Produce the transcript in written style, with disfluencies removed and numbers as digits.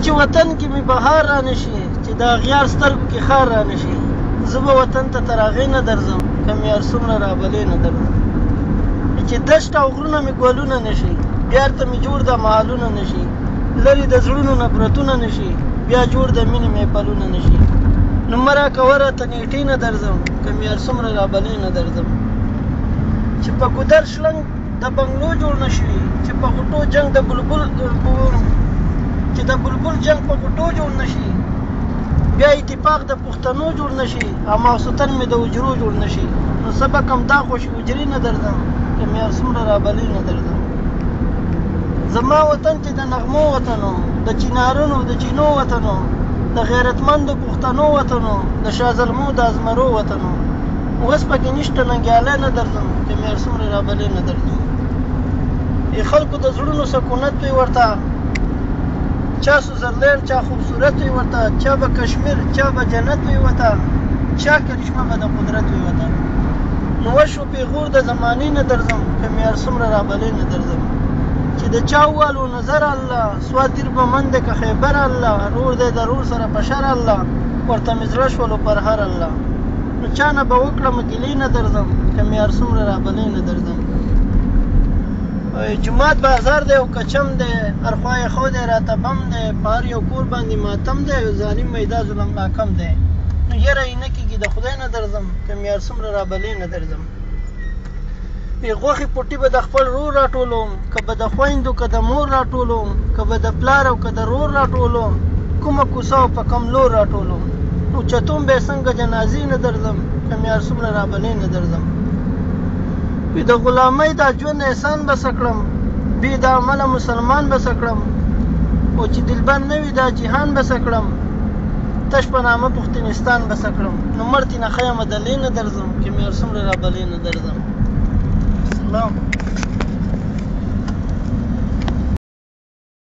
چې وطن کې مې بهار را نشي، چې د اغیار سترګو کې خار را نشي، زه به وطن ته تر هغې نه درځم که مې هر څومره رابلې نه درځم. چې دشت او غرونه مې ګلونه نشي، بیار ته مې جوړ د محلونه نشي، لرې د زړونو نفرتونه نشي، بیا جوړ د مینې محفلونه نشي. نو مه راکوه راته نیټې نه درځم که مې هر څومره رابلې نه درځم. چې په ګودر شلنګ د بنګلو جوړ نشي، چې په غوټو جنگ د بلبل چې د بلبل جنگ په غوټو جوړ نشي، بیا اتفاق د پښتنو جوړ نشي، او ماخصوصن مې د اجرو جوړ نشي. نو څه به کم دا خوشي اجرې نه درځم که مې هر څومره رابلې نه درځم. زما وطن چې د نغمو وطن و، د چنارونو د چینو وطن و، د غیرتمندو پښتنو وطن و، د شاه زلمو د ازمرو وطن و. اوس پکې نشته ننګیالی نه درځم که مې هر څومره رابلې نه درځم. خلکو د زړونو سکونت وي ورته، چا سوزرلینډ چا خوبصورت وي ورته، چا به کشمیر چا به جنت وي ورته، چا کرشمه به د قدرت وي ورته. نو وشو پیغور د زمانې نه درځم که مې هر څومره رابلې نه درځم. چې د چا ووالو نظر الله، سواد دیر به من دی که خیبر الله، رور دی د رور سره په شر الله، ورته مې زړه شولو پر هر الله. نو چا نه به وکړم ګیلې نه درځم که مې هر څومره رابلې نه درځم. جومات بازار دی او کچم دی، هر خوا یې خو دی راته بم دی، په هر یو کور باندې ماتم دی، ظالم میدا ظلم ناکم دی. نو یره یې نه کېږي د خدای نه درځم که مې هر څومره رابلې نه درځم. غوښې پوټي به د خپل رور راټولوم، که به د خویندو که د مور راټولوم، که به د پلار او که د رور راټولوم، کومه کوڅه او په کم لور راټولوم. نو چتوم به یې څنګه جنازې نه درځم که مې هر څومره رابلې نه درځم. د غلامۍ دا ژوند احسان به څه کړم، بې د عمله مسلمان به څه کړم، او چې دلبر نه وي دا جهان به څه کړم، تش په نامه پښتنستان به څه کړم. نو مړ تې نه ښیمه دلې نه درځم که مې هر څومره رابلې نه درځم. سلام.